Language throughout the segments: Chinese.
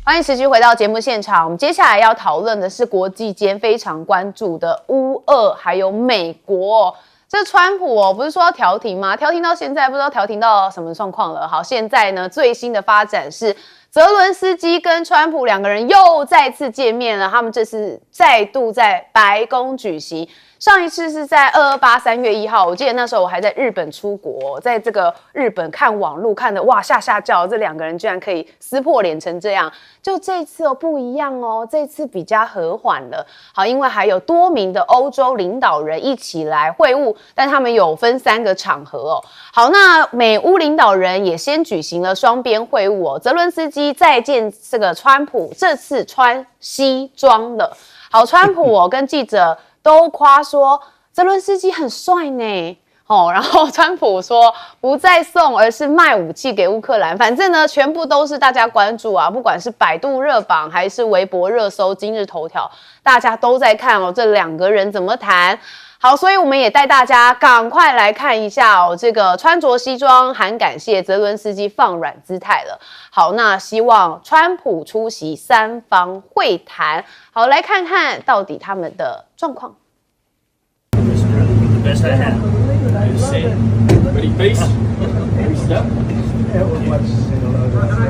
欢迎持续回到节目现场。我们接下来要讨论的是国际间非常关注的乌俄还有美国。这川普不是说要调停吗？调停到现在不知道调停到什么状况了。好，现在呢最新的发展是泽伦斯基跟川普两个人又再次见面了，他们这次再度在白宫举行。上一次是在228 3月1号，我记得那时候我还在日本出国，在这个日本看网路看的哇吓叫，这两个人居然可以撕破脸成这样。就这次不一样这次比较和缓了。好，因为还有多名的欧洲领导人一起来会晤，但他们有分3个场合好，那美乌领导人也先举行了双边会晤泽伦斯基再见这个川普，这次穿西装了。好，川普跟记者都夸说泽伦斯基很帅呢，然后川普说不再送，而是卖武器给乌克兰。反正呢，全部都是大家关注不管是百度热榜还是微博热搜、今日头条，大家都在看这两个人怎么谈。好，所以我们也带大家赶快来看一下这个穿着西装喊感谢，泽伦斯基放软姿态了。好，那希望川普出席3方会談。好，来看看到底他们的状况。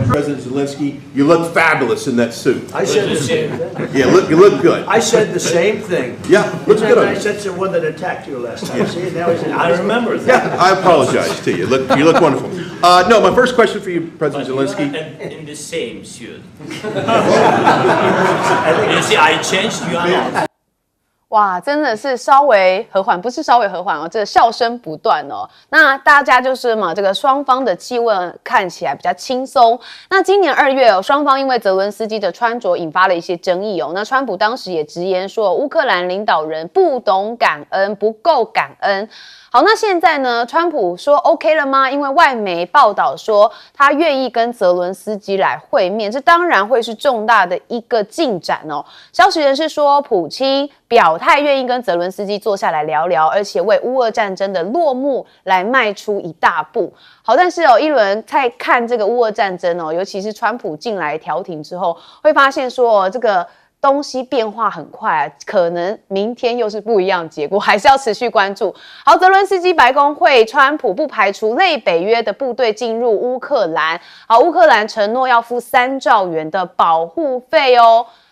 President Zelensky, you look fabulous in that suit. I said the same. Yeah, you look good. I said the same thing. Yeah, looks good on I you. said the one that attacked you last time. See, now he said, I remember that. Yeah, I apologize to you. You look wonderful. No, my first question for you, President Zelensky. In the same suit. You see, I changed. You are not. 哇，真的是稍微和缓，不是稍微和缓这个笑声不断那大家就是嘛，这个双方的气氛看起来比较轻松。那今年2月双方因为泽伦斯基的穿着引发了一些争议那川普当时也直言说，乌克兰领导人不懂感恩，不够感恩。好，那现在呢，川普说 OK 了吗？因为外媒报道说他愿意跟泽伦斯基来会面，这当然会是重大的一个进展消息人士说，普京表态愿意跟泽伦斯基坐下来聊聊，而且为乌俄战争的落幕来迈出一大步。好，但是一轮在看这个乌俄战争尤其是川普进来调停之后，会发现说这个东西变化很快可能明天又是不一样的结果，还是要持续关注。好，泽伦斯基白宫会，川普不排除类北约的部队进入乌克兰。好，乌克兰承诺要付3兆元的保护费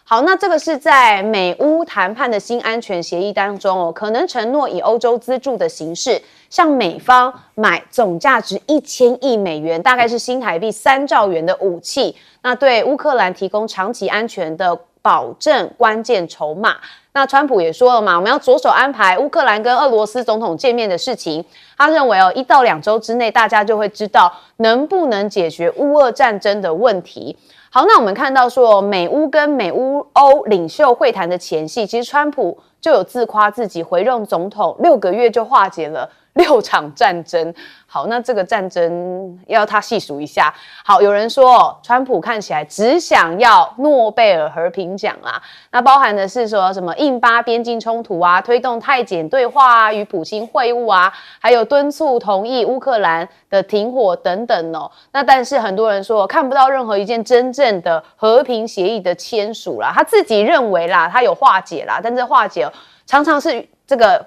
好，那这个是在美乌谈判的新安全协议当中可能承诺以欧洲资助的形式，向美方买总价值1000亿美元，大概是新台币3兆元的武器，那对乌克兰提供长期安全的保证关键筹码。那川普也说了嘛，我们要着手安排乌克兰跟俄罗斯总统见面的事情。他认为1到2周之内，大家就会知道能不能解决乌俄战争的问题。好，那我们看到说美乌跟美乌欧领袖会谈的前夕，其实川普就有自夸自己回任总统6个月就化解了6场战争。好，那这个战争要他细数一下。好，有人说川普看起来只想要诺贝尔和平奖那包含的是说什么印巴边境冲突推动泰检对话与普京会晤还有敦促同意乌克兰的停火等等那但是很多人说看不到任何一件真正的和平协议的签署他自己认为他有化解但这化解常常是这个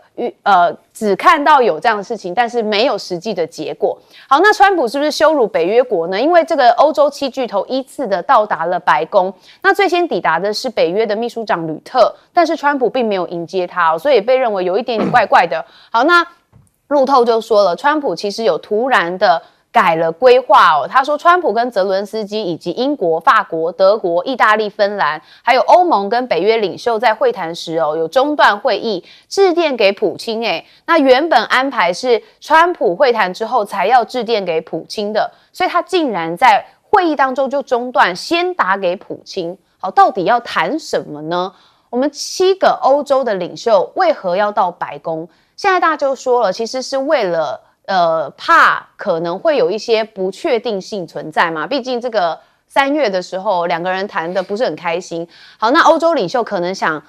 只看到有这样的事情，但是没有实际的结果。好，那川普是不是羞辱北约国呢？因为这个欧洲7巨头依次的到达了白宫，那最先抵达的是北约的秘书长吕特，但是川普并没有迎接他所以被认为有一点点怪怪的。好，那路透就说了，川普其实有突然的改了规划他说川普跟泽伦斯基以及英国、法国、德国、意大利、芬兰还有欧盟跟北约领袖在会谈时有中断会议，致电给普京那原本安排是川普会谈之后才要致电给普京的，所以他竟然在会议当中就中断，先打给普京。好，到底要谈什么呢？我们7个欧洲的领袖为何要到白宫？现在大家就说了，其实是为了怕可能会有一些不确定性存在嘛，毕竟这个3月的时候两个人谈的不是很开心。好，那欧洲领袖可能想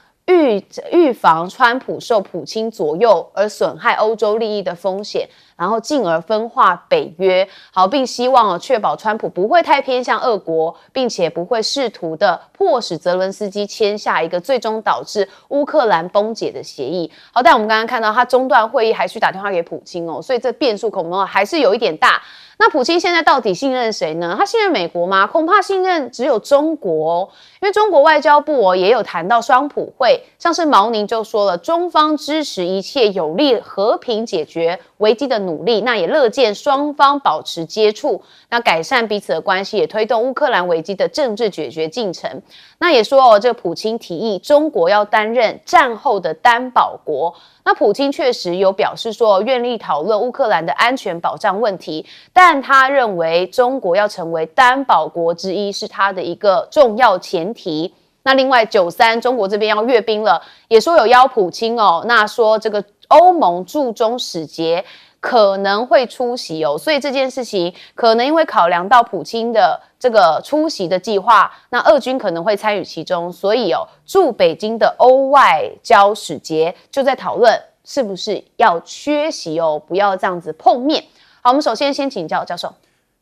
预防川普受普京左右而损害欧洲利益的风险，然后进而分化北约，好，并希望确保川普不会太偏向俄国，并且不会试图的迫使泽伦斯基签下一个最终导致乌克兰崩解的协议。好，但我们刚刚看到他中断会议还去打电话给普京所以这变数恐怕还是有一点大。那普京现在到底信任谁呢？他信任美国吗？恐怕信任只有中国因为中国外交部也有谈到双普会，像是毛宁就说了，中方支持一切有利和平解决危机的努力，那也乐见双方保持接触，那改善彼此的关系，也推动乌克兰危机的政治解决进程。那也说这个普京提议中国要担任战后的担保国。那普京确实有表示说愿意讨论乌克兰的安全保障问题，但他认为中国要成为担保国之一是他的一个重要前提。那另外93中国这边要阅兵了，也说有邀普京那说这个欧盟驻中使节可能会出席所以这件事情可能因为考量到普京的这个出席的计划，那俄军可能会参与其中，所以驻北京的欧外交使节就在讨论是不是要缺席不要这样子碰面。好，我们首先先请教授，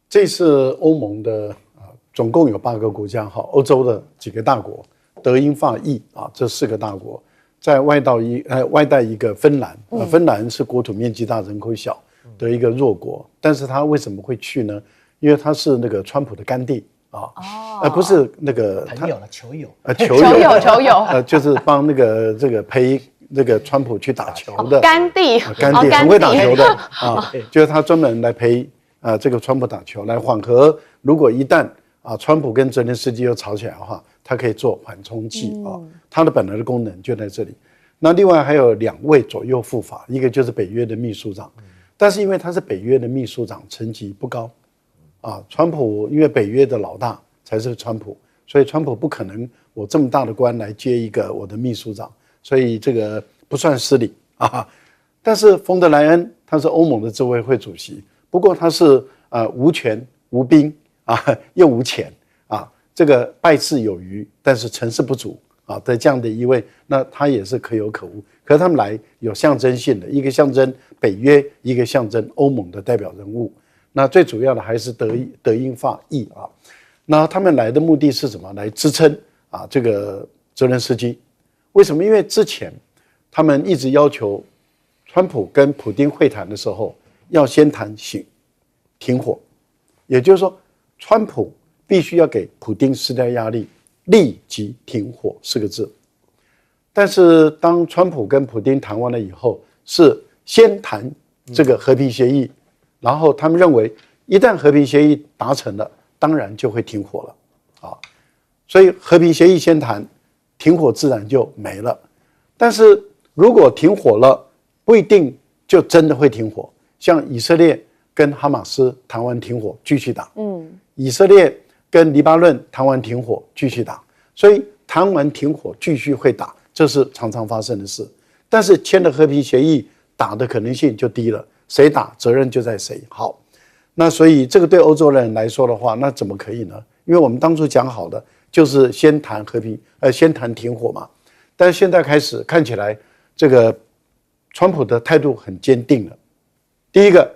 这次欧盟的总共有8个国家欧洲的几个大国，德英法意这4个大国，在外带一个芬兰，芬兰是国土面积大、人口小的一个弱国，但是他为什么会去呢？因为他是那个川普的干弟不是那个朋友了，球友，球友，就是帮这个陪那个川普去打球的干弟，很会打球的就是他专门来陪这个川普打球，来缓和如果一旦川普跟泽连斯基又吵起来的话，他可以做缓冲剂他的本来的功能就在这里。那另外还有2位左右副法，一个就是北约的秘书长，但是因为他是北约的秘书长，层级不高川普因为北约的老大才是川普，所以川普不可能我这么大的官来接一个我的秘书长，所以这个不算失礼但是冯德莱恩他是欧盟的执委会主席，不过他是无权无兵又无钱这个败事有余，但是成事不足的这样的一位，那他也是可有可无。可是他们来有象征性的，一个象征北约，一个象征欧盟的代表人物。那最主要的还是德英法意那他们来的目的是什么？来支撑这个泽连斯基。为什么？因为之前他们一直要求川普跟普丁会谈的时候要先谈停火，也就是说川普必须要给普丁施加压力，立即停火4个字。但是当川普跟普丁谈完了以后，是先谈这个和平协议，然后他们认为一旦和平协议达成了，当然就会停火了所以和平协议先谈，停火自然就没了。但是如果停火了，不一定就真的会停火。像以色列跟哈马斯谈完停火继续打以色列跟黎巴嫩谈完停火继续打，所以谈完停火继续会打，这是常常发生的事。但是签了和平协议，打的可能性就低了，谁打责任就在谁。好，那所以这个对欧洲人来说的话，那怎么可以呢？因为我们当初讲好的就是先谈和平，先谈停火嘛。但是现在开始看起来，这个川普的态度很坚定了。第一个，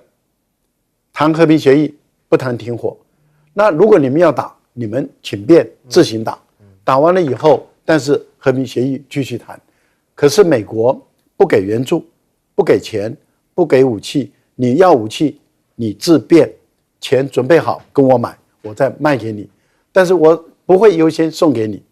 谈和平协议，不谈停火。那如果你们要打，你们请便自行打，打完了以后，但是和平协议继续谈。可是美国不给援助，不给钱，不给武器，你要武器，你自便，钱准备好跟我买，我再卖给你。但是我不会优先送给你，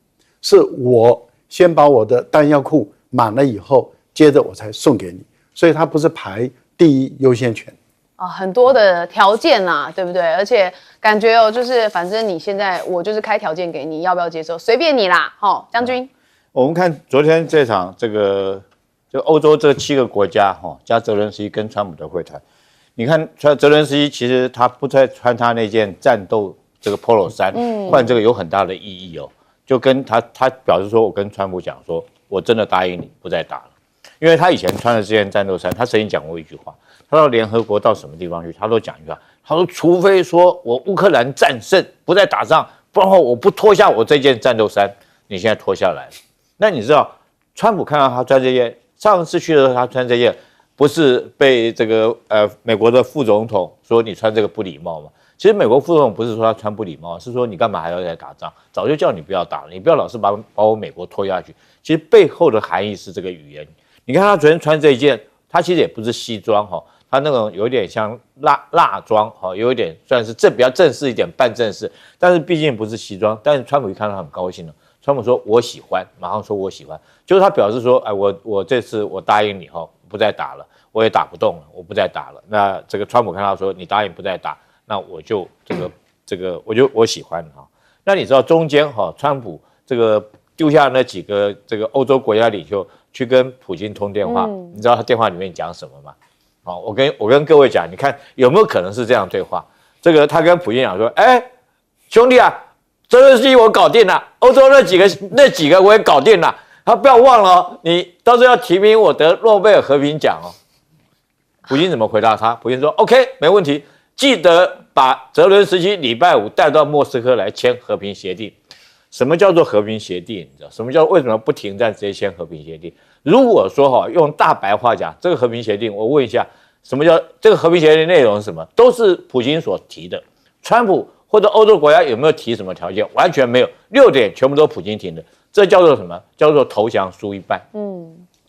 是我先把我的弹药库满了以后，接着我才送给你。所以它不是排第一优先权很多的条件啦，对不对？而且感觉就是反正你现在我就是开条件给你，要不要接受随便你啦。将军，我们看昨天这场就欧洲这7个国家加泽连斯基跟川普的会谈，你看泽连斯基其实他不再穿他那件战斗这个 polo 衫，换这个有很大的意义就跟他表示说，我跟川普讲说，我真的答应你不再打了。因为他以前穿的这件战斗衫，他曾经讲过一句话，他到联合国到什么地方去，他都讲一句话，他说除非说我乌克兰战胜不再打仗，不然我不脱下我这件战斗衫，你现在脱下来了。那你知道川普看到他穿这件，上次去的时候他穿这件，不是被这个美国的副总统说你穿这个不礼貌吗？其实美国副总统不是说他穿不礼貌，是说你干嘛还要来打仗？早就叫你不要打了，你不要老是把我美国拖下去。其实背后的含义是这个语言。你看他昨天穿这一件，他其实也不是西装哈，他那种有点像蜡装哈，有一点算是比较正式一点，半正式，但是毕竟不是西装。但是川普一看到他很高兴了，川普说我喜欢，马上说我喜欢，就是他表示说，哎，我这次我答应你哈，不再打了，我也打不动了，我不再打了。那这个川普看到说你答应不再打。那我就我喜欢哈。那你知道中间哈，川普这个丢下那几个这个欧洲国家领袖去跟普京通电话，你知道他电话里面讲什么吗？好，我跟各位讲，你看有没有可能是这样对话？这个他跟普京讲说，哎，兄弟啊，泽连斯基我搞定了，欧洲那几个我也搞定了，他不要忘了哦，你到时候要提名我得诺贝尔和平奖哦。普京怎么回答他？普京说 OK 没问题。记得把泽伦斯基礼拜五带到莫斯科来签和平协定。什么叫做和平协定？你知道什么叫为什么不停战直接签和平协定？如果说用大白话讲，这个和平协定，我问一下，什么叫这个和平协定内容是什么？都是普京所提的。川普或者欧洲国家有没有提什么条件？完全没有，6点全部都普京提的。这叫做什么？叫做投降输一半。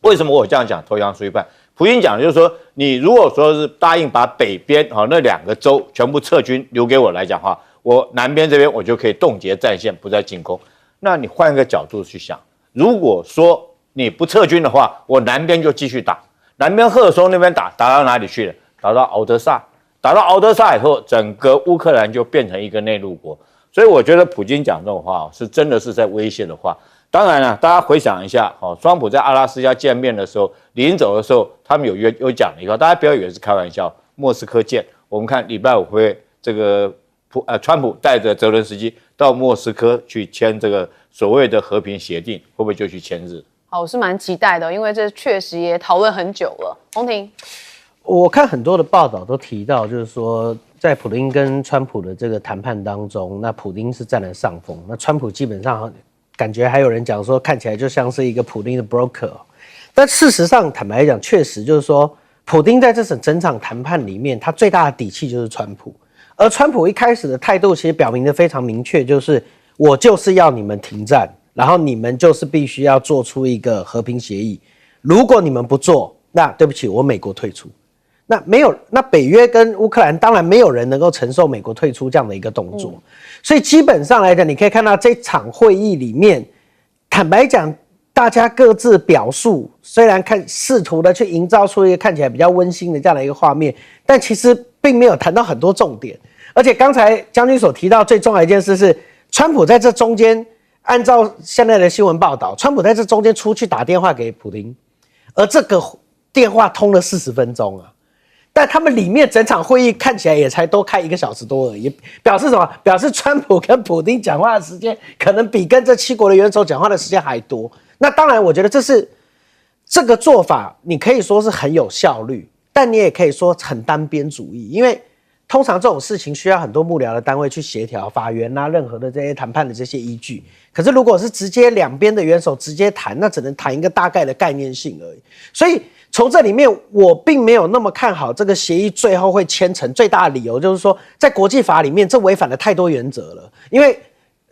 为什么我这样讲投降输一半？普京讲的就是说，你如果说是答应把北边那2个州全部撤军留给我来讲话，我南边这边我就可以冻结战线，不再进攻。那你换一个角度去想，如果说你不撤军的话，我南边就继续打，南边赫尔松那边打到哪里去了？打到敖德萨，打到敖德萨以后，整个乌克兰就变成一个内陆国。所以我觉得普京讲这种话是真的是在威胁的话。当然了，大家回想一下，川普在阿拉斯加见面的时候，临走的时候，他们有讲了一个，大家不要以为是开玩笑，莫斯科见。我们看礼拜五会这个川普带着泽伦斯基到莫斯科去签这个所谓的和平协定，会不会就去签字？好，我是蛮期待的，因为这确实也讨论很久了。洪庭，我看很多的报道都提到，就是说在普丁跟川普的这个谈判当中，那普丁是占了上风，那川普基本上感觉还有人讲说，看起来就像是一个普丁的 broker， 但事实上坦白讲，确实就是说，普丁在这整场谈判里面，他最大的底气就是川普，而川普一开始的态度其实表明的非常明确，就是我就是要你们停战，然后你们就是必须要做出一个和平协议，如果你们不做，那对不起，我美国退出。那没有，那北约跟乌克兰当然没有人能够承受美国退出这样的一个动作，所以基本上来讲，你可以看到这场会议里面，坦白讲，大家各自表述，虽然试图的去营造出一个看起来比较温馨的这样的一个画面，但其实并没有谈到很多重点。而且刚才将军所提到最重要的一件事是，川普在这中间，按照现在的新闻报道，川普在这中间出去打电话给普丁，而这个电话通了40分钟啊。但他们里面整场会议看起来也才多开1个小时多而已，表示什么？表示川普跟普丁讲话的时间可能比跟这7国的元首讲话的时间还多。那当然，我觉得这个做法，你可以说是很有效率，但你也可以说很单边主义，因为通常这种事情需要很多幕僚的单位去协调，法院啊，任何的这些谈判的这些依据。可是如果是直接两边的元首直接谈，那只能谈一个大概的概念性而已。所以从这里面，我并没有那么看好这个协议最后会签成。最大的理由就是说，在国际法里面，这违反了太多原则了。因为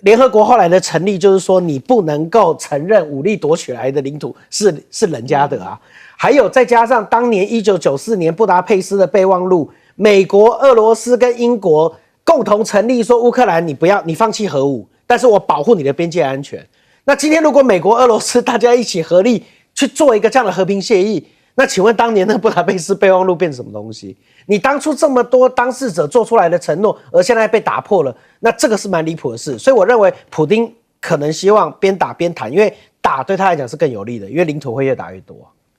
联合国后来的成立，就是说你不能够承认武力夺取来的领土是人家的啊。还有再加上当年1994年布达佩斯的备忘录，美国、俄罗斯跟英国共同成立说，乌克兰你放弃核武，但是我保护你的边界安全。那今天如果美国、俄罗斯大家一起合力去做一个这样的和平协议，那请问当年那布达佩斯备忘录变成什么东西？你当初这么多当事者做出来的承诺，而现在被打破了，那这个是蛮离谱的事。所以我认为普丁可能希望边打边谈，因为打对他来讲是更有利的，因为领土会越打越多。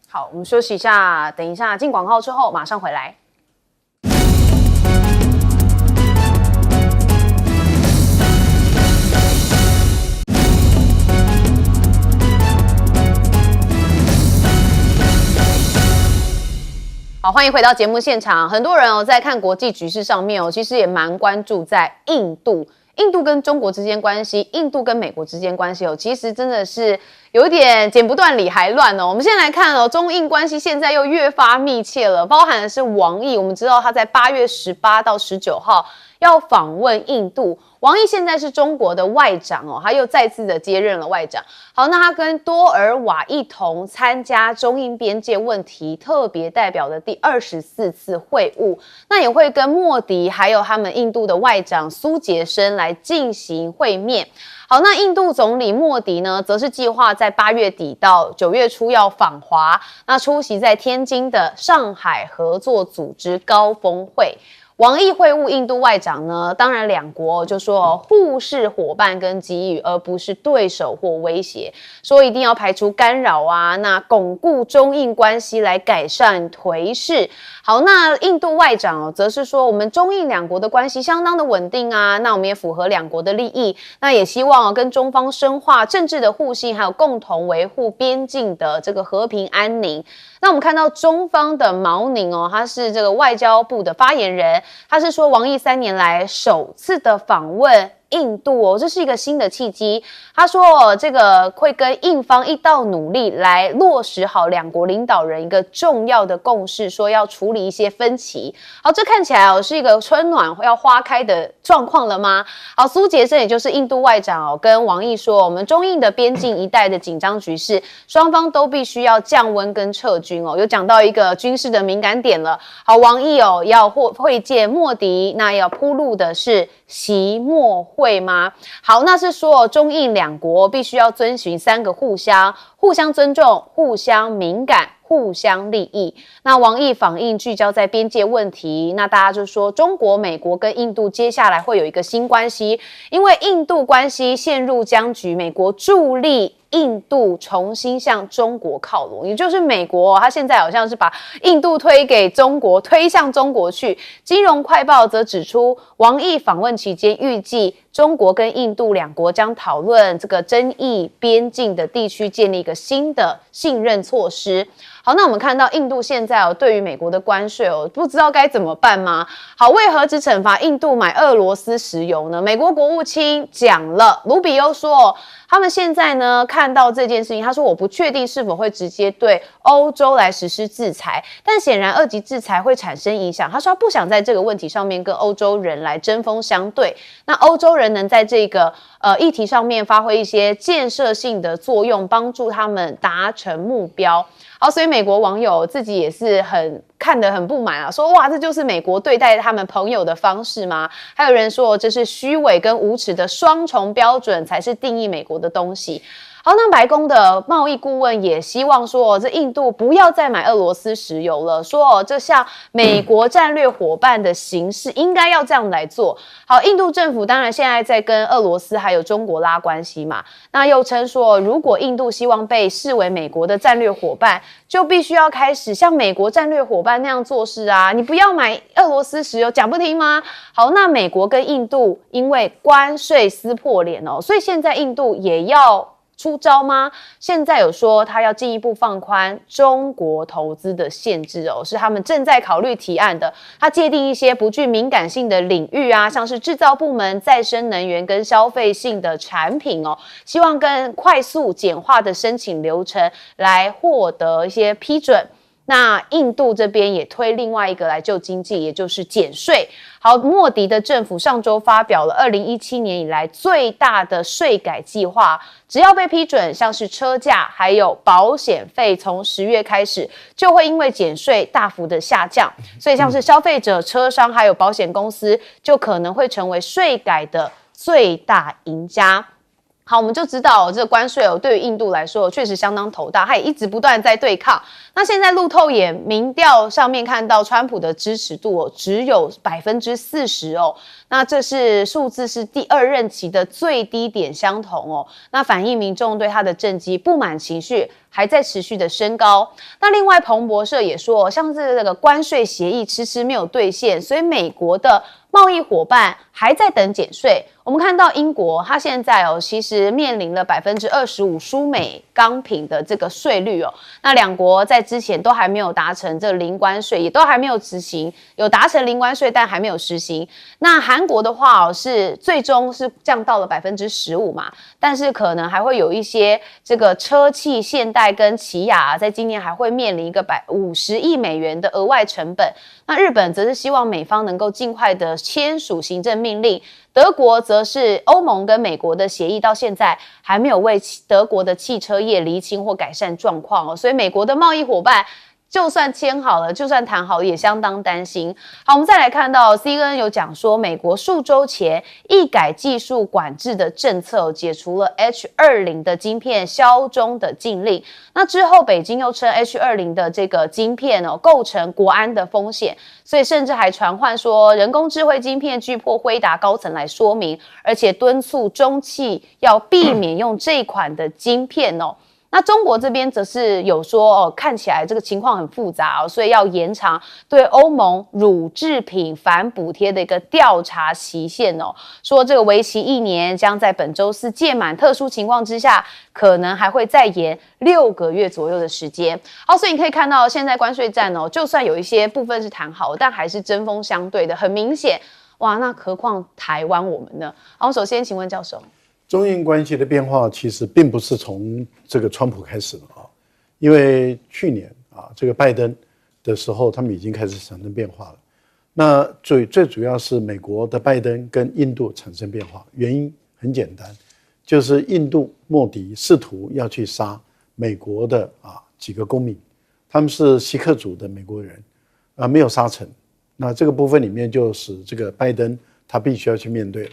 好，我们休息一下，等一下进广告之后马上回来。好，欢迎回到节目现场。很多人在看国际局势上面其实也蛮关注在印度跟中国之间关系，印度跟美国之间关系其实真的是有点剪不断理还乱哦。我们先来看哦，中印关系现在又越发密切了，包含的是王毅。我们知道他在8月18到19号要访问印度。王毅现在是中国的外长哦，他又再次的接任了外长。好，那他跟多尔瓦一同参加中印边界问题特别代表的第24次会晤，那也会跟莫迪还有他们印度的外长苏杰生来进行会面。好，那印度总理莫迪呢，则是计划在8月底到9月初要访华，那出席在天津的上海合作组织高峰会。王毅会晤印度外长呢，当然两国就说互是伙伴跟机遇，而不是对手或威胁，说一定要排除干扰啊，那巩固中印关系来改善颓势。好，那印度外长则是说，我们中印两国的关系相当的稳定啊，那我们也符合两国的利益，那也希望跟中方深化政治的互信，还有共同维护边境的这个和平安宁。那我们看到中方的毛宁哦，他是这个外交部的发言人，他是说王毅3年来首次的访问印度哦，这是一个新的契机。他说这个会跟印方一道努力来落实好两国领导人一个重要的共识，说要处理一些分歧。好，这看起来是一个春暖要花开的状况了吗？好，苏杰生也就是印度外长跟王毅说，我们中印的边境一带的紧张局势，双方都必须要降温跟撤军有讲到一个军事的敏感点了。好，王毅要会见莫迪，那要铺路的是习莫会吗？好，那是说中印两国必须要遵循3个互相尊重、互相敏感、互相利益。那王毅访印聚焦在边界问题，那大家就说中国、美国跟印度接下来会有一个新关系，因为印度关系陷入僵局，美国助力印度重新向中国靠拢，也就是美国他现在好像是把印度推给中国，推向中国去。金融快报则指出，王毅访问期间预计中国跟印度两国将讨论这个争议边境的地区建立一个新的信任措施。好，那我们看到印度现在对于美国的关税不知道该怎么办吗？好，为何只惩罚印度买俄罗斯石油呢？美国国务卿讲了，卢比欧说他们现在呢看到这件事情，他说我不确定是否会直接对欧洲来实施制裁，但显然2级制裁会产生影响。他说他不想在这个问题上面跟欧洲人来针锋相对，那欧洲人能在这个议题上面发挥一些建设性的作用，帮助他们达成目标。好，所以美国网友自己也是看得很不满啊，说哇，这就是美国对待他们朋友的方式吗？还有人说这是虚伪跟无耻的双重标准才是定义美国的东西。好，那白宫的贸易顾问也希望说，这印度不要再买俄罗斯石油了，说这像美国战略伙伴的形式应该要这样来做。好，印度政府当然现在在跟俄罗斯还有中国拉关系嘛，那又称说，如果印度希望被视为美国的战略伙伴，就必须要开始像美国战略伙伴那样做事啊，你不要买俄罗斯石油，讲不听吗？好，那美国跟印度因为关税撕破脸所以现在印度也要出招吗？现在有说他要进一步放宽中国投资的限制是他们正在考虑提案的。他界定一些不具敏感性的领域啊，像是制造部门、再生能源跟消费性的产品希望更快速简化的申请流程来获得一些批准。那印度这边也推另外一个来救经济，也就是减税。好，莫迪的政府上周发表了2017年以来最大的税改计划，只要被批准，像是车价还有保险费，从10月开始就会因为减税大幅的下降，所以像是消费者、车商还有保险公司就可能会成为税改的最大赢家。好，我们就知道这个关税对于印度来说确实相当头大，它也一直不断在对抗。那现在路透也民调上面看到川普的支持度只有40%那这是数字是第2任期的最低点相同那反映民众对他的政绩不满情绪还在持续的升高。那另外彭博社也说，像是这个关税协议迟迟没有兑现，所以美国的贸易伙伴还在等减税。我们看到英国，它现在其实面临了25%输美钢品的这个税率哦。那两国在之前都还没有达成这零关税，也都还没有执行，有达成零关税，但还没有实行。那韩国的话是最终是降到了15%嘛，但是可能还会有一些这个车企、现代跟起亚在今年还会面临一个50亿美元的额外成本。那日本则是希望美方能够尽快的签署行政命令，德国则是欧盟跟美国的协议到现在还没有为德国的汽车业厘清或改善状况所以美国的贸易伙伴就算签好了，就算谈好了，也相当担心。好，我们再来看到 CNN 有讲说，美国数周前一改技术管制的政策，解除了 H20的晶片销中的禁令。那之后，北京又称 H20的这个晶片构成国安的风险，所以甚至还传唤说人工智慧晶片巨破辉达高层来说明，而且敦促中企要避免用这款的晶片那中国这边则是有说看起来这个情况很复杂所以要延长对欧盟乳制品反补贴的一个调查期限说这个为期1年，将在本周四届满，特殊情况之下可能还会再延6个月左右的时间。好，所以你可以看到现在关税战就算有一些部分是谈好，但还是针锋相对的，很明显。哇，那何况台湾我们呢？好，首先请问教授。中印关系的变化其实并不是从这个川普开始的因为去年这个拜登的时候，他们已经开始产生变化了。那最主要是美国的拜登跟印度产生变化，原因很简单，就是印度莫迪试图要去杀美国的几个公民，他们是锡克族的美国人没有杀成。那这个部分里面就使这个拜登他必须要去面对了。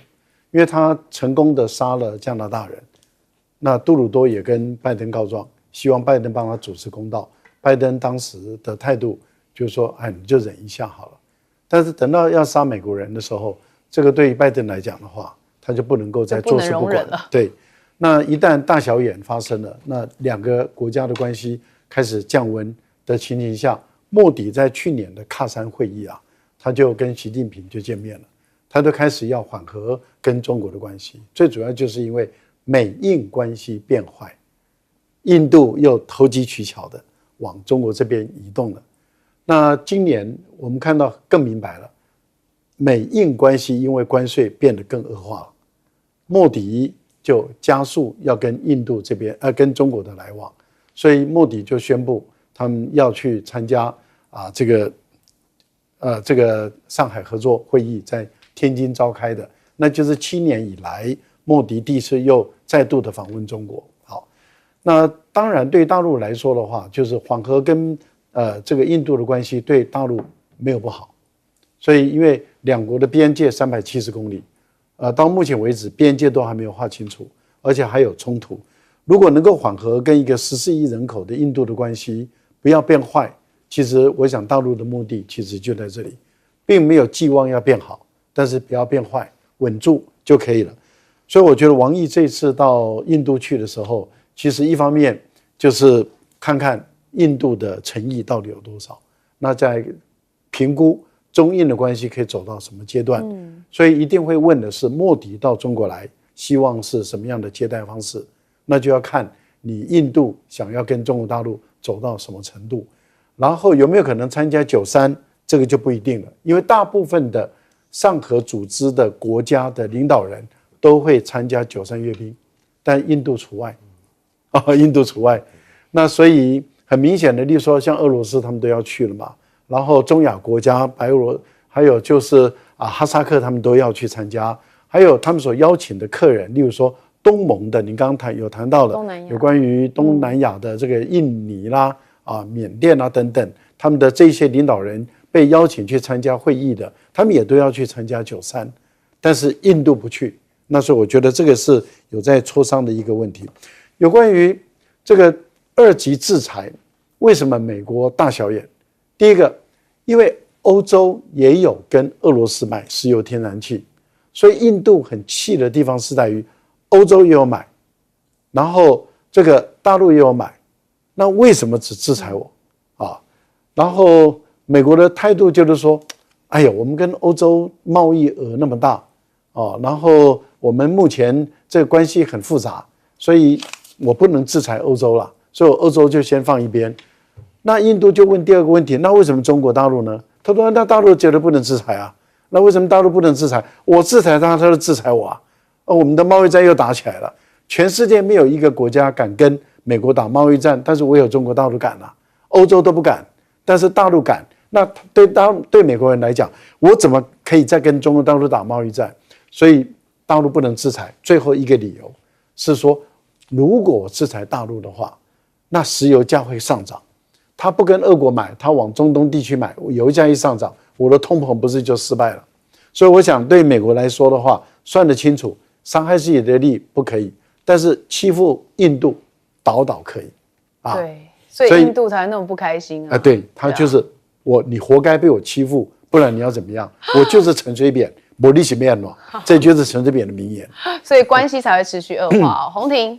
因为他成功的杀了加拿大人，那杜鲁多也跟拜登告状，希望拜登帮他主持公道。拜登当时的态度就是说，你就忍一下好了。但是等到要杀美国人的时候，这个对于拜登来讲的话，他就不能够再坐视不管了。对，那一旦大小眼发生了，那两个国家的关系开始降温的情形下，莫迪在去年的喀山会议他就跟习近平就见面了。他就开始要缓和跟中国的关系，最主要就是因为美印关系变坏，印度又投机取巧的往中国这边移动了。那今年我们看到更明白了，美印关系因为关税变得更恶化了，莫迪就加速要跟印度这边跟中国的来往，所以莫迪就宣布他们要去参加这个上海合作会议在天津召开的，那就是7年以来莫迪第一次又再度的访问中国。好，那当然对大陆来说的话，就是缓和跟这个印度的关系对大陆没有不好，所以因为两国的边界370公里，到目前为止边界都还没有划清楚，而且还有冲突。如果能够缓和跟一个14亿人口的印度的关系不要变坏，其实我想大陆的目的其实就在这里，并没有寄望要变好。但是不要变坏，稳住就可以了。所以我觉得王毅这次到印度去的时候，其实一方面就是看看印度的诚意到底有多少，那在评估中印的关系可以走到什么阶段。所以一定会问的是，莫迪到中国来，希望是什么样的接待方式？那就要看你印度想要跟中国大陆走到什么程度，然后有没有可能参加93，这个就不一定了，因为大部分的上合组织的国家的领导人都会参加93阅兵，但印度除外印度除外。那所以很明显的，例如说像俄罗斯他们都要去了嘛，然后中亚国家白俄罗还有就是哈萨克他们都要去参加，还有他们所邀请的客人，例如说东盟的，你刚刚有谈到了有关于东南亚的这个印尼啦缅甸啦等等，他们的这些领导人被邀请去参加会议的，他们也都要去参加93，但是印度不去。那所以我觉得这个是有在磋商的一个问题。有关于这个2级制裁，为什么美国大小眼？第一个，因为欧洲也有跟俄罗斯买石油天然气，所以印度很气的地方是在于欧洲也有买，然后这个大陆也有买，那为什么只制裁我然后美国的态度就是说，哎呀，我们跟欧洲贸易额那么大哦，然后我们目前这个关系很复杂，所以我不能制裁欧洲了，所以欧洲就先放一边。那印度就问第二个问题，那为什么中国大陆呢？他说那大陆绝对不能制裁啊，那为什么大陆不能制裁？我制裁他，他就制裁我啊，我们的贸易战又打起来了。全世界没有一个国家敢跟美国打贸易战，但是唯有中国大陆敢啊，欧洲都不敢，但是大陆敢。那对美国人来讲，我怎么可以再跟中国大陆打贸易战？所以大陆不能制裁。最后一个理由是说，如果我制裁大陆的话，那石油价会上涨。他不跟俄国买，他往中东地区买，油价一上涨，我的通膨不是就失败了？所以我想，对美国来说的话，算得清楚，伤害自己的利不可以，但是欺负印度倒可以啊。对，所以印度才那么不开心啊。对，他就是你活该被我欺负，不然你要怎么样？我就是陈水扁，我利息面了，这就是陈水扁的名言。所以关系才会持续恶化。洪庭。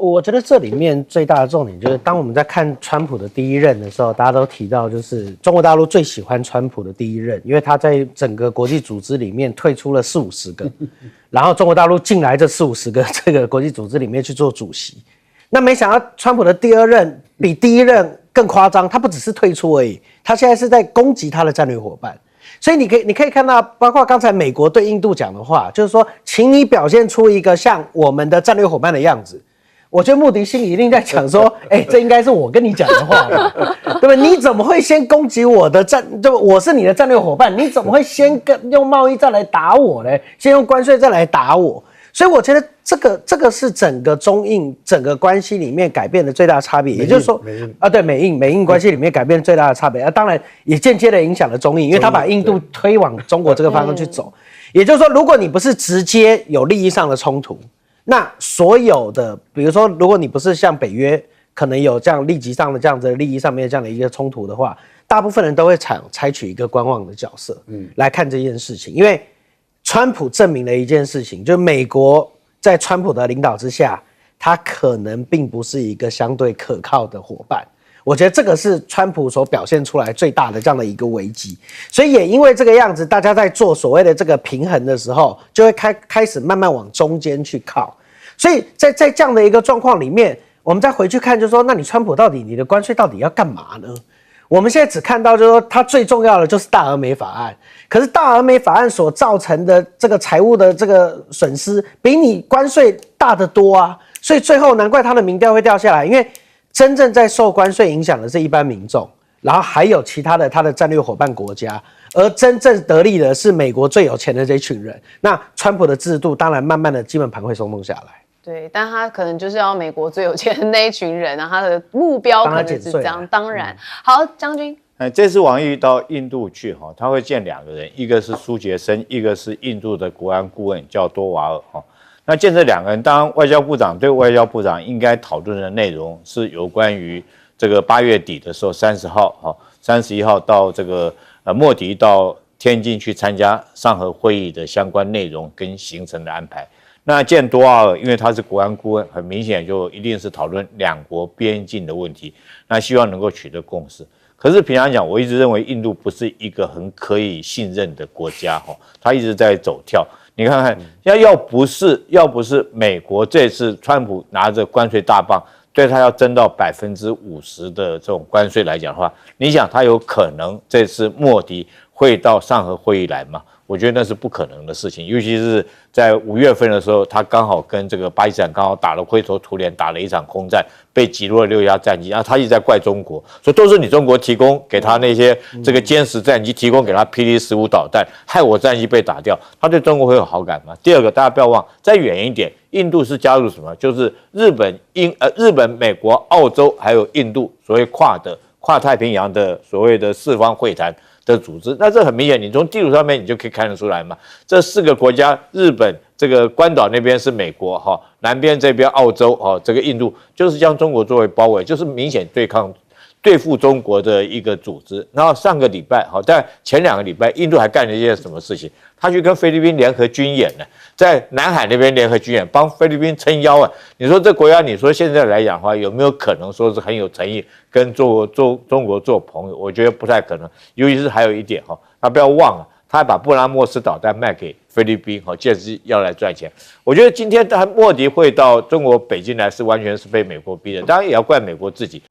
我觉得这里面最大的重点就是，当我们在看川普的第一任的时候，大家都提到，就是中国大陆最喜欢川普的第一任，因为他在整个国际组织里面退出了40-50个，然后中国大陆进来这40-50个这个国际组织里面去做主席。那没想到川普的第二任比第一任更夸张，他不只是退出而已，他现在是在攻击他的战略伙伴。所以你可以看到，包括刚才美国对印度讲的话，就是说，请你表现出一个像我们的战略伙伴的样子。我觉得穆迪心里一定在想说，这应该是我跟你讲的话吧，对吧？你怎么会先攻击我的对吧？我是你的战略伙伴，你怎么会先用贸易战来打我呢？先用关税战来打我？所以我觉得这个是整个中印整个关系里面改变的最大差别，也就是说，对美印关系里面改变最大的差别，当然也间接的影响了中印，因为他把印度推往中国这个方向去走。也就是说，如果你不是直接有利益上的冲突，那所有的，比如说，如果你不是像北约可能有这样立即上的这样子的利益上面这样的一个冲突的话，大部分人都会采取一个观望的角色，来看这件事情。因为川普证明了一件事情，就是美国在川普的领导之下，他可能并不是一个相对可靠的伙伴。我觉得这个是川普所表现出来最大的这样的一个危机，所以也因为这个样子，大家在做所谓的这个平衡的时候，就会开始慢慢往中间去靠。所以在这样的一个状况里面，我们再回去看，就是说，那你川普到底你的关税到底要干嘛呢？我们现在只看到就是说，它最重要的就是大而美法案，可是大而美法案所造成的这个财务的这个损失，比你关税大得多啊，所以最后难怪他的民调会掉下来，因为真正在受关税影响的是一般民众，然后还有其他的他的战略伙伴国家，而真正得利的是美国最有钱的这群人。那川普的制度当然慢慢的基本盘会松动下来。对，但他可能就是要美国最有钱的那一群人啊，他的目标可能是这样。当然，好，将军。这次王毅到印度去哈，他会见2个人，一个是苏杰生，一个是印度的国安顾问叫多瓦尔哈。那见这2个人，当然外交部长对外交部长应该讨论的内容是有关于这个8月底的时候30号哈，31号到这个莫迪到天津去参加上合会议的相关内容跟行程的安排。那见多瓦尔，因为他是国安顾问，很明显就一定是讨论2国边境的问题，那希望能够取得共识。可是平常讲，我一直认为印度不是一个很可以信任的国家哈，他一直在走跳。你看看，要不是美国这次川普拿着关税大棒，对他要征到50%的这种关税来讲的话，你想他有可能这次莫迪会到上合会议来吗？我觉得那是不可能的事情，尤其是在5月份的时候，他刚好跟这个巴基斯坦刚好打了灰头土脸，打了一场空战，被击落了6架战机，然后他一直在怪中国，说都是你中国提供给他那些这个歼10战机，提供给他霹雳15导弹，害我战机被打掉，他对中国会有好感吗？第二个，大家不要忘，再远一点，印度是加入什么？就是日本、美国、澳洲还有印度所谓跨太平洋的所谓的4方会谈的组织，那这很明显，你从地图上面你就可以看得出来嘛。这4个国家，日本这个关岛那边是美国南边这边澳洲这个印度就是将中国作为包围，就是明显对抗对付中国的一个组织。然后上个礼拜，但前2个礼拜，印度还干了一件什么事情？他去跟菲律宾联合军演呢，在南海那边联合军演，帮菲律宾撑腰啊！你说这国家，你说现在来讲的话，有没有可能说是很有诚意跟中国做朋友？我觉得不太可能。尤其是还有一点他不要忘了，他还把布拉莫斯导弹卖给菲律宾，借此要来赚钱。我觉得今天莫迪会到中国北京来，是完全是被美国逼的，当然也要怪美国自己。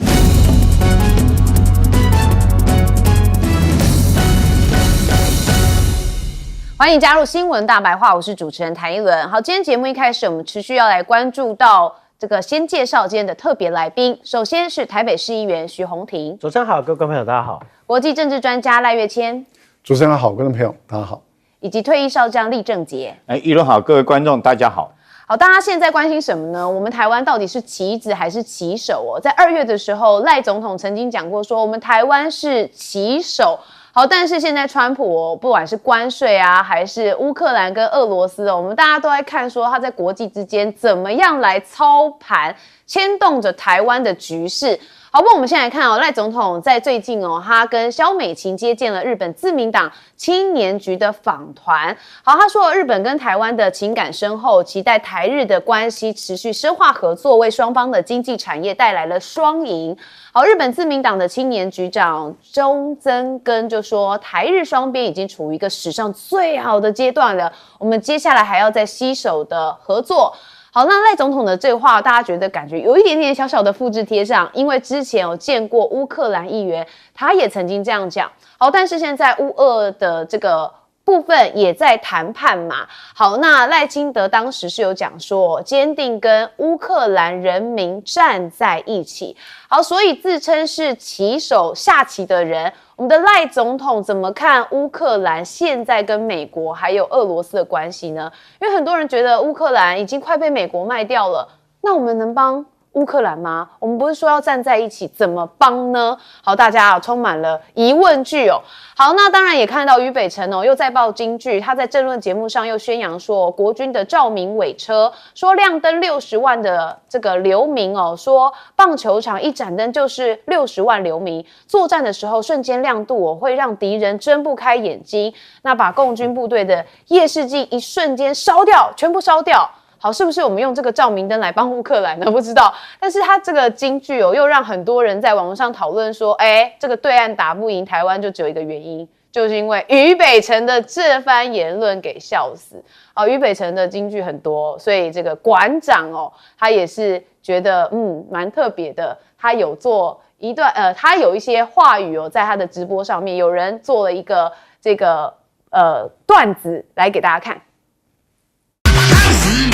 欢迎加入新闻大白话，我是主持人谭一伦。好，今天节目一开始，我们持续要来关注到先介绍今天的特别来宾。首先是台北市议员徐宏庭，主持人好，各位观众朋友大家好。国际政治专家赖岳谦，主持人好，观众朋友大家好。以及退役少将厉正杰。一轮好，各位观众大家好。好，大家现在关心什么呢？我们台湾到底是棋子还是棋手在2月的时候，赖总统曾经讲过说，我们台湾是棋手。好，但是现在川普不管是关税啊，还是乌克兰跟俄罗斯我们大家都在看说他在国际之间怎么样来操盘，牵动着台湾的局势。好，不过我们先来看赖总统在最近他跟萧美琴接见了日本自民党青年局的访团。好，他说日本跟台湾的情感深厚，期待台日的关系持续深化合作，为双方的经济产业带来了双赢。好，日本自民党的青年局长中曾根就说，台日双边已经处于一个史上最好的阶段了，我们接下来还要再携手的合作。好，那赖总统的这话，大家觉得感觉有一点点小小的复制贴上，因为之前有见过乌克兰议员，他也曾经这样讲。好，但是现在乌俄的这个部分也在谈判嘛。好，那赖清德当时是有讲说，坚定跟乌克兰人民站在一起。好，所以自称是棋手下棋的人，我们的赖总统怎么看乌克兰现在跟美国还有俄罗斯的关系呢？因为很多人觉得乌克兰已经快被美国卖掉了，那我们能帮乌克兰吗？我们不是说要站在一起，怎么帮呢？好，大家充满了疑问句好，那当然也看到于北辰又再爆金句，他在政论节目上又宣扬说，国军的照明尾车说亮灯60万的这个流民说棒球场一盏灯就是60万流民，作战的时候瞬间亮度会让敌人睁不开眼睛，那把共军部队的夜视镜一瞬间烧掉，全部烧掉。好，是不是我们用这个照明灯来帮乌克兰呢？不知道，但是他这个金句又让很多人在网络上讨论说，这个对岸打不赢台湾就只有一个原因，就是因为于北辰的这番言论给笑死。好，于北辰的金句很多，所以这个馆长他也是觉得蛮特别的，他有做一段他有一些话语在他的直播上面，有人做了一个这个段子来给大家看。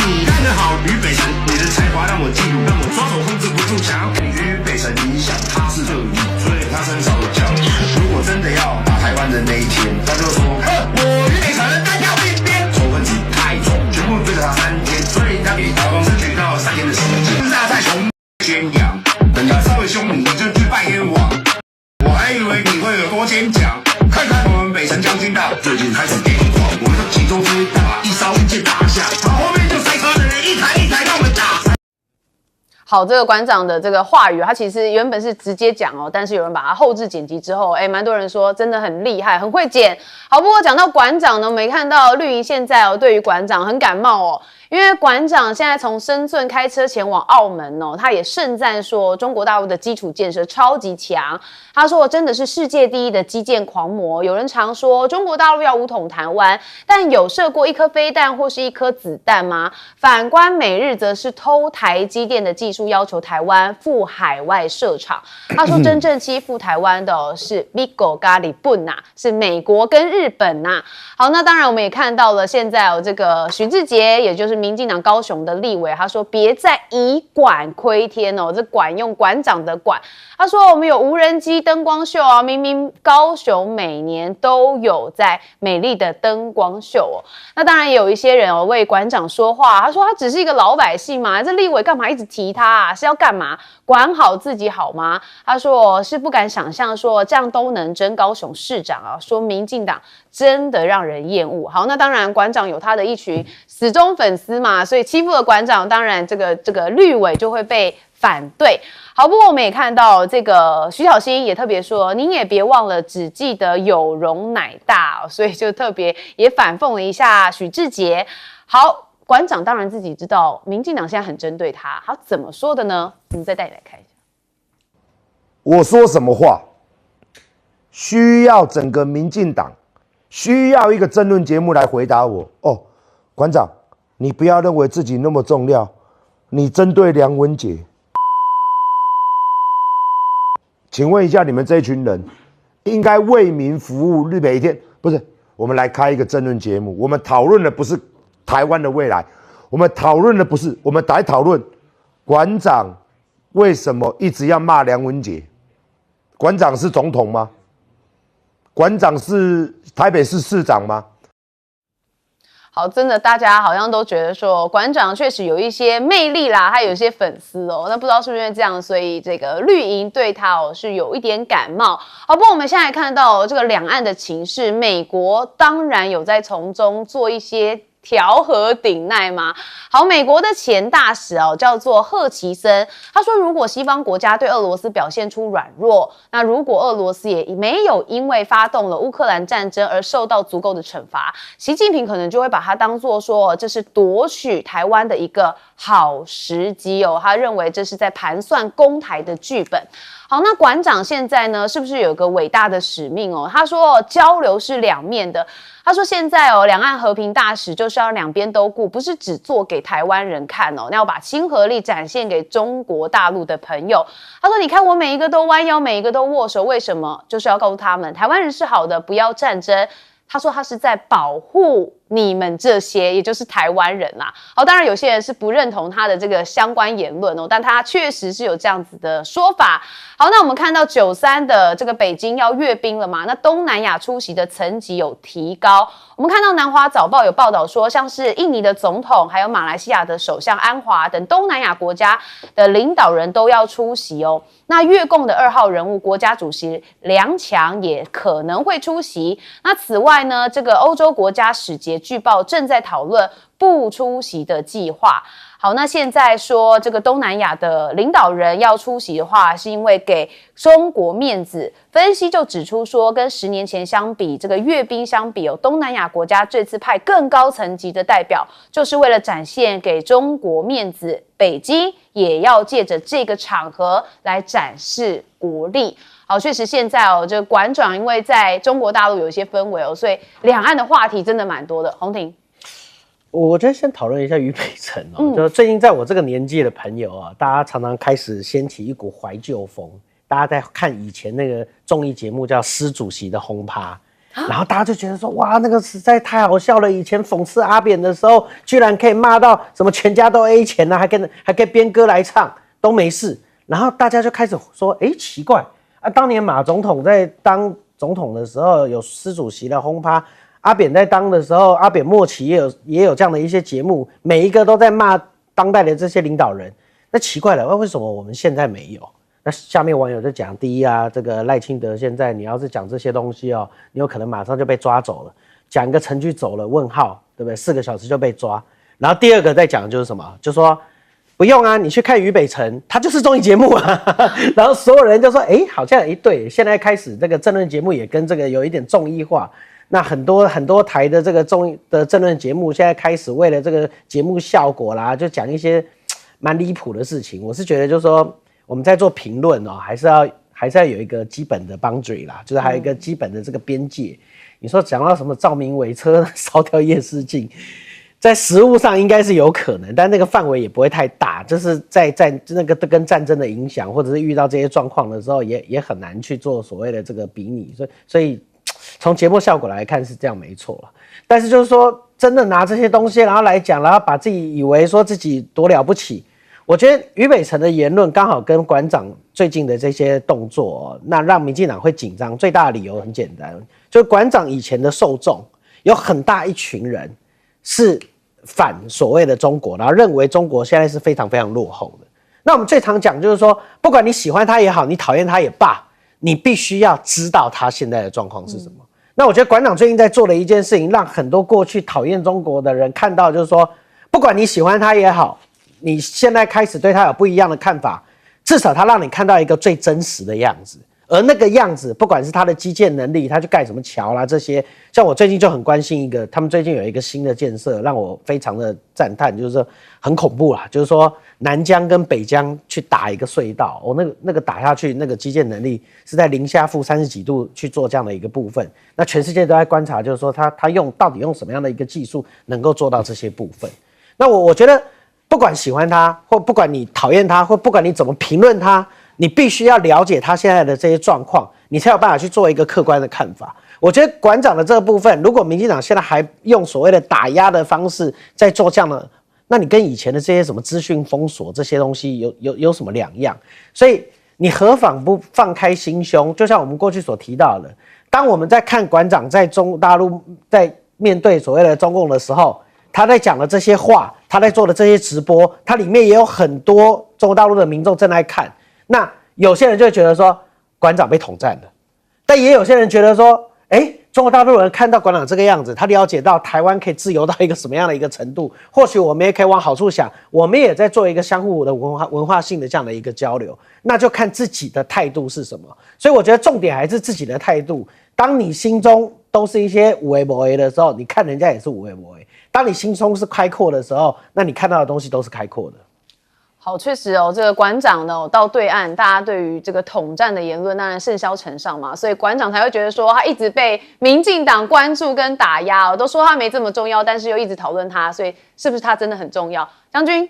你干得好，于北辰，你的才华让我嫉妒，让我双手控制不住，想要给于北辰影响，他是恶意，所以他身上有教义。如果真的要打台湾的那一天，他就说，我于北辰单挑边边，仇恨值太重，全部追了他3天，所以他比老公争取到3天的时间。不是他在雄宣扬，人家稍微凶你就去拜冤枉，我还以为你会有多坚强，看看我们北辰将军大最近开始癫狂，我们都集中追打，一招一箭打下，后面就塞车的人一台一台让我们打。好，这个馆长的这个话语，他其实原本是直接讲但是有人把它后置剪辑之后，蛮多人说真的很厉害，很会剪。好，不过讲到馆长呢，我们看到绿营现在对于馆长很感冒因为馆长现在从深圳开车前往澳门他也盛赞说中国大陆的基础建设超级强。他说真的是世界第一的基建狂魔。有人常说中国大陆要武统台湾，但有射过1颗飞弹或是1颗子弹吗？反观美日则是偷台积电的技术，要求台湾赴海外设厂。他说真正欺负台湾的是美国跟日本是美国跟日本好，那当然我们也看到了现在这个许志杰，也就是民进党高雄的立委，他说别再以馆窥天这馆用馆长的馆。他说我们有无人机灯光秀明明高雄每年都有在美丽的灯光秀那当然也有一些人为馆长说话，他说他只是一个老百姓嘛，这立委干嘛一直提他是要干嘛？管好自己好吗？他说是不敢想象说这样都能争高雄市长说民进党真的让人厌恶。好，那当然馆长有他的一群死忠粉丝嘛，所以欺负了馆长，当然这个绿委就会被反对。好，不过我们也看到这个徐巧芯也特别说，您也别忘了只记得有容乃大，所以就特别也反讽了一下许志杰。好，馆长当然自己知道，民进党现在很针对他，他怎么说的呢？我们再带你来看一下。我说什么话，需要整个民进党需要一个争论节目来回答我。哦，馆长，你不要认为自己那么重要，你针对梁文杰。请问一下，你们这一群人应该为民服务，日每一天不是？我们来开一个争论节目，我们讨论的不是台湾的未来，我们讨论的不是，我们来讨论馆长为什么一直要骂梁文杰？馆长是总统吗？馆长是台北市市长吗？好，真的，大家好像都觉得说馆长确实有一些魅力啦，他有一些粉丝哦。那不知道是不是因为这样，所以这个绿营对他是有一点感冒。好，不过我们现在看到这个两岸的情势，美国当然有在从中做一些调和顶鼐吗？好，美国的前大使叫做贺奇森，他说，如果西方国家对俄罗斯表现出软弱，那如果俄罗斯也没有因为发动了乌克兰战争而受到足够的惩罚，习近平可能就会把它当作说这是夺取台湾的一个好时机哦。他认为这是在盘算攻台的剧本。好，那馆长现在呢，是不是有个伟大的使命哦？他说交流是两面的。他说现在两岸和平大使就是要两边都顾，不是只做给台湾人看哦，那要把亲和力展现给中国大陆的朋友。他说，你看我每一个都弯腰，每一个都握手，为什么？就是要告诉他们，台湾人是好的，不要战争。他说他是在保护你们这些，也就是台湾人啦。好，当然有些人是不认同他的这个相关言论哦，但他确实是有这样子的说法。好，那我们看到9·3的这个北京要阅兵了嘛？那东南亚出席的层级有提高。我们看到南华早报有报道说，像是印尼的总统，还有马来西亚的首相安华等东南亚国家的领导人都要出席哦。那越共的2号人物国家主席梁强也可能会出席。那此外呢，这个欧洲国家使节据报正在讨论不出席的计划。好，那现在说这个东南亚的领导人要出席的话，是因为给中国面子。分析就指出说，跟10年前相比，这个阅兵相比东南亚国家这次派更高层级的代表，就是为了展现给中国面子。北京也要借着这个场合来展示国力。好，确实现在这个馆长因为在中国大陆有一些氛围所以两岸的话题真的蛮多的。洪庭。我觉得先讨论一下俞北辰就最近在我这个年纪的朋友大家常常开始掀起一股怀旧风，大家在看以前那个综艺节目叫《施主席的轰趴》，然后大家就觉得说，哇，那个实在太好笑了！以前讽刺阿扁的时候，居然可以骂到什么全家都 A 钱还可以编歌来唱，都没事。然后大家就开始说，奇怪啊，当年马总统在当总统的时候有施主席的轰趴。阿扁在当的时候，阿扁末期也有这样的一些节目，每一个都在骂当代的这些领导人。那奇怪了，为什么我们现在没有？那下面网友就讲，第一这个赖清德现在你要是讲这些东西你有可能马上就被抓走了，讲一个程序走了问号，对不对？4个小时就被抓。然后第二个在讲就是什么？就说不用你去看俞北辰，他就是综艺节目然后所有人就说，好像对，现在开始这个政论节目也跟这个有一点综艺化。那很多台的这个综艺的政论节目，现在开始为了这个节目效果啦，就讲一些蛮离谱的事情。我是觉得，就是说我们在做评论还是要有一个基本的 boundary 啦，就是还有一个基本的这个边界。你说讲到什么照明尾车烧掉夜视镜，在实务上应该是有可能，但那个范围也不会太大。就是在那个跟战争的影响，或者是遇到这些状况的时候，也很难去做所谓的这个比拟。所以。从节目效果来看是这样没错了，但是就是说真的拿这些东西然后来讲，然后把自己以为说自己多了不起，我觉得俞北辰的言论刚好跟馆长最近的这些动作那让民进党会紧张。最大的理由很简单，就是馆长以前的受众有很大一群人是反所谓的中国，然后认为中国现在是非常非常落后的。那我们最常讲就是说，不管你喜欢他也好，你讨厌他也罢，你必须要知道他现在的状况是什么。那我觉得馆长最近在做的一件事情，让很多过去讨厌中国的人看到，就是说，不管你喜欢他也好，你现在开始对他有不一样的看法，至少它让你看到一个最真实的样子。而那个样子，不管是它的基建能力，它去盖什么桥啦这些，像我最近就很关心一个，他们最近有一个新的建设，让我非常的赞叹，就是说很恐怖啦，就是说南江跟北江去打一个隧道，那个打下去，那个基建能力是在零下-30几度去做这样的一个部分，那全世界都在观察，就是说他到底用什么样的一个技术能够做到这些部分。那我觉得，不管喜欢他，或不管你讨厌他，或不管你怎么评论他。你必须要了解他现在的这些状况，你才有办法去做一个客观的看法。我觉得馆长的这个部分，如果民进党现在还用所谓的打压的方式在做这样的，那你跟以前的这些什么资讯封锁这些东西有什么两样？所以你何妨不放开心胸？就像我们过去所提到的，当我们在看馆长在中国大陆在面对所谓的中共的时候，他在讲的这些话，他在做的这些直播，他里面也有很多中国大陆的民众正在看。那有些人就会觉得说馆长被统战了，但也有些人觉得说，中国大陆人看到馆长这个样子，他了解到台湾可以自由到一个什么样的一个程度，或许我们也可以往好处想，我们也在做一个相互的文化性的这样的一个交流，那就看自己的态度是什么。所以我觉得重点还是自己的态度。当你心中都是一些有的没的的时候，你看人家也是有的没的；当你心中是开阔的时候，那你看到的东西都是开阔的。好，确实哦，这个馆长呢到对岸，大家对于这个统战的言论当然甚嚣尘上嘛，所以馆长才会觉得说他一直被民进党关注跟打压哦，都说他没这么重要，但是又一直讨论他，所以是不是他真的很重要？将军，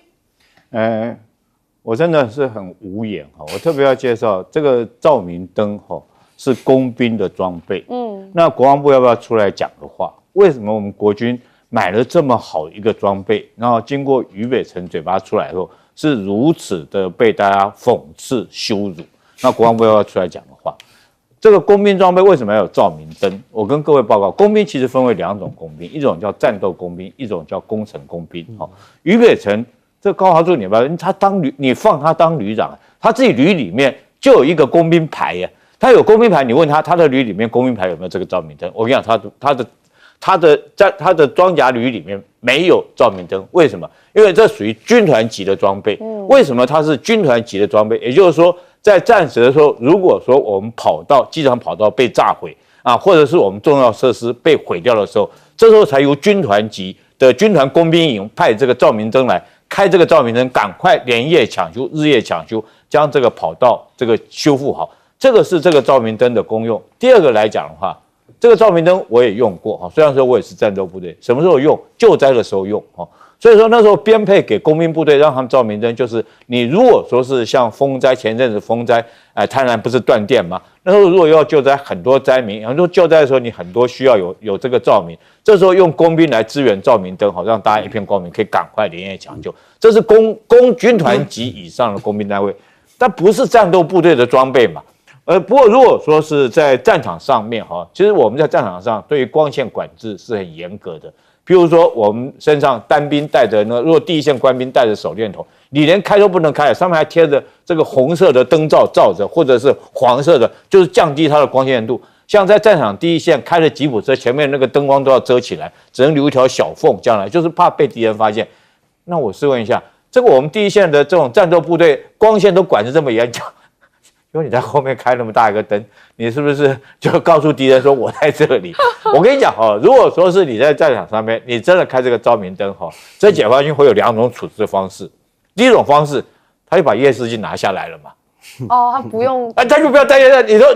我真的是很无言哈，我特别要介绍这个照明灯哈是工兵的装备，那国防部要不要出来讲的话，为什么我们国军买了这么好一个装备，然后经过俞北辰嘴巴出来后？是如此的被大家讽刺羞辱，那国防部要出来讲的话，这个工兵装备为什么要有照明灯？我跟各位报告，工兵其实分为2种工兵，一种叫战斗工兵，一种叫工程工兵。俞北辰这高华柱，你不要，他当旅，你放他当旅长，他自己旅里面就有一个工兵排呀，他有工兵排，你问他的旅里面工兵排有没有这个照明灯？我跟你讲，他的装甲旅里面没有照明灯，为什么？因为这属于军团级的装备。为什么它是军团级的装备？也就是说，在战时的时候，如果说我们机场跑道被炸毁啊，或者是我们重要设施被毁掉的时候，这时候才由军团级的军团工兵营派这个照明灯来开这个照明灯，赶快连夜抢修、日夜抢修，将这个跑道这个修复好。这个是这个照明灯的功用。第二个来讲的话，这个照明灯我也用过哈，虽然说我也是战斗部队，什么时候用？救灾的时候用哈。所以说那时候编配给工兵部队，让他们照明灯，就是你如果说是像风灾，前阵子风灾，台南不是断电吗？那时候如果要救灾，很多灾民，很多救灾的时候，你很多需要有这个照明，这时候用工兵来支援照明灯，好让大家一片光明，可以赶快连夜抢救。这是军团级以上的工兵单位，但不是战斗部队的装备嘛。不过如果说是在战场上面哈，其实我们在战场上对于光线管制是很严格的。譬如说，我们身上单兵带着呢，如果第一线官兵带着手电筒，你连开都不能开，上面还贴着这个红色的灯罩罩着，或者是黄色的，就是降低它的光线度。像在战场第一线开着吉普车，前面那个灯光都要遮起来，只能留一条小缝，将来就是怕被敌人发现。那我试问一下，这个我们第一线的这种战斗部队，光线都管得这么严，因为你在后面开那么大一个灯，你是不是就告诉敌人说我在这里？我跟你讲哈，如果说是你在战场上面，你真的开这个照明灯哈，这解放军会有2种处置方式。第一种方式，他就把夜视镜拿下来了嘛。他不用，他就不要担心，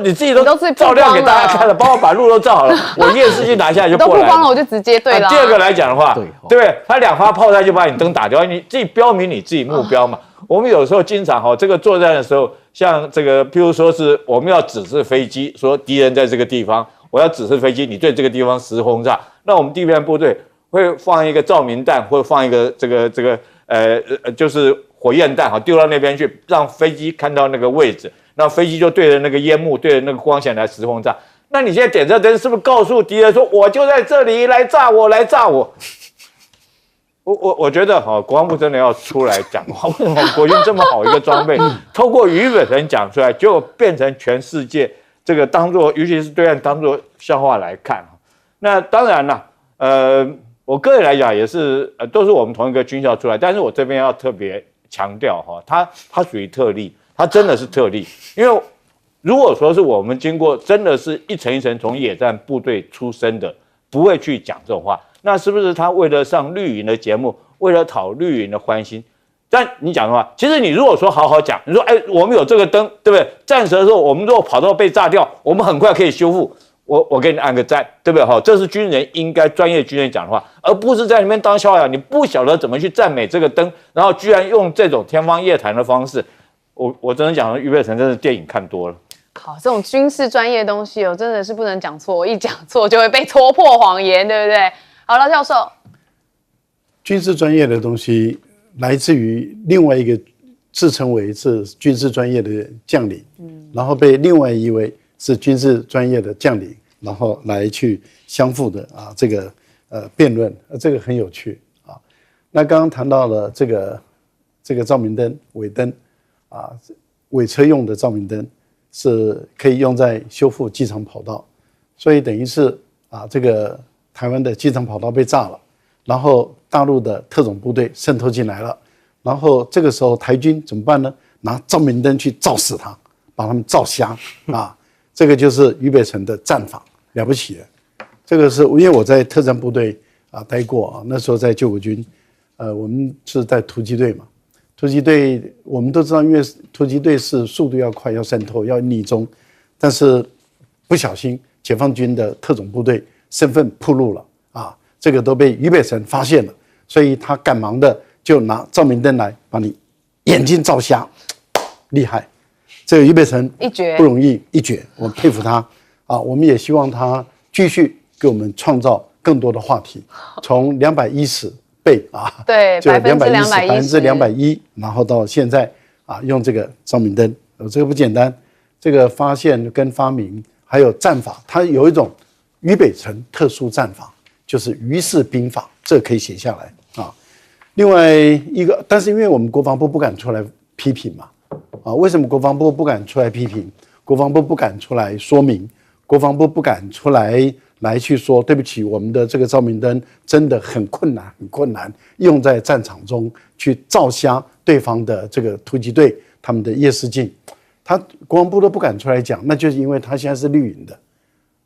你自己都照亮给大家看了，帮我把路都照好了，我夜视镜拿下来就过来了。都不光了，我就直接对了。第二个来讲的话，对不对？他2发炮弹就把你灯打掉，你自己标明你自己目标嘛。我们有时候经常这个作战的时候，像这个，譬如说是我们要指示飞机，说敌人在这个地方，我要指示飞机，你对这个地方实施轰炸。那我们地面部队会放一个照明弹，或者放一个就是火焰弹，丢到那边去，让飞机看到那个位置，那飞机就对着那个烟幕，对着那个光线来实施轰炸。那你现在点这灯，是不是告诉敌人说我就在这里，来炸我，来炸我？我觉得国防部真的要出来讲话，为什么国军这么好一个装备，透过俞北辰讲出来，就变成全世界这个当做，尤其是对岸当做笑话来看。那当然了，我个人来讲也是，都是我们同一个军校出来，但是我这边要特别强调他属于特例，它真的是特例。因为如果说是我们经过真的是一层一层从野战部队出身的，不会去讲这种话，那是不是他为了上绿营的节目，为了讨绿营的欢心？但你讲的话，其实你如果说好好讲，你说我们有这个灯，对不对？战时的时候，我们如果跑道被炸掉，我们很快可以修复。我给你按个赞，对不对？哈，这是军人应该专业军人讲的话，而不是在里面当笑话。你不晓得怎么去赞美这个灯，然后居然用这种天方夜谭的方式，我真的讲，俞北辰真是电影看多了。好，这种军事专业的东西真的是不能讲错，一讲错就会被戳破谎言，对不对？好了，教授，军事专业的东西来自于另外一个自称为是军事专业的将领，然后被另外一位是军事专业的将领，然后来去相互的这个辩论，这个很有趣啊。那刚刚谈到了这个照明灯尾灯尾车用的照明灯是可以用在修复机场跑道，所以等于是这个台湾的机场跑道被炸了，然后大陆的特种部队渗透进来了，然后这个时候台军怎么办呢？拿照明灯去照死他，把他们照瞎这个就是俞北辰的战法，了不起的。这个是因为我在特战部队待过那时候在救国军，我们是在突击队嘛。突击队我们都知道，因为突击队是速度要快，要渗透，要逆中，但是不小心解放军的特种部队身份暴露了这个都被俞北辰发现了，所以他赶忙的就拿照明灯来把你眼睛照瞎，厉害。这个俞北辰一绝不容易，一绝，我佩服他我们也希望他继续给我们创造更多的话题，从210倍对，就210%，然后到现在用这个照明灯，这个不简单。这个发现跟发明还有战法，它有一种俞北辰特殊战法，就是俞氏兵法，这个可以写下来另外一个，但是因为我们国防部不敢出来批评嘛为什么国防部不敢出来批评？国防部不敢出来说明，国防部不敢出来去说对不起，我们的这个照明灯真的很困难，用在战场中去照瞎对方的这个突击队他们的夜视镜，他国防部都不敢出来讲，那就是因为他现在是绿营的，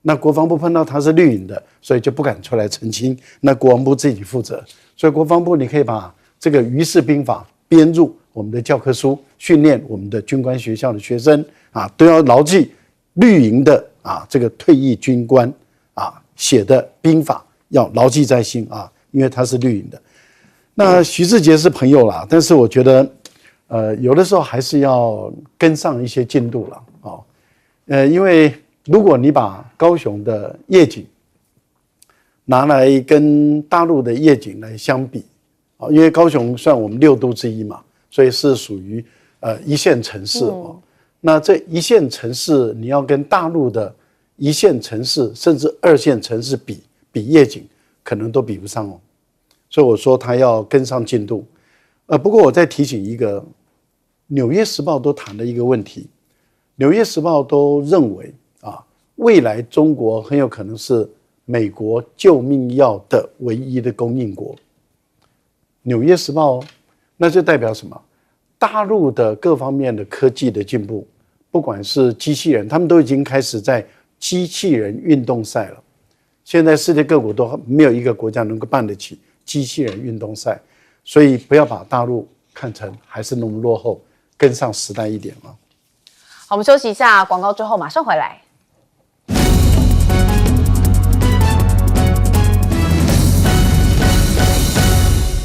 那国防部碰到他是绿营的，所以就不敢出来澄清，那国防部自己负责。所以国防部你可以把这个俞氏兵法编入我们的教科书，训练我们的军官学校的学生都要牢记绿营的这个退役军官写的兵法要牢记在心因为他是绿营的。那徐志杰是朋友啦，但是我觉得有的时候还是要跟上一些进度了因为如果你把高雄的夜景拿来跟大陆的夜景来相比因为高雄算我们6都之一嘛，所以是属于一线城市那这一线城市你要跟大陆的一线城市甚至2线城市比夜景，可能都比不上所以我说他要跟上进度。不过我再提醒一个，《纽约时报》都谈了一个问题，《纽约时报》都认为未来中国很有可能是美国救命药的唯一的供应国。《纽约时报》那就代表什么？大陆的各方面的科技的进步，不管是机器人，他们都已经开始在机器人运动赛了。现在世界各国都没有一个国家能够办得起机器人运动赛，所以不要把大陆看成还是那么落后，跟上时代一点嘛。好，我们休息一下广告之后马上回来。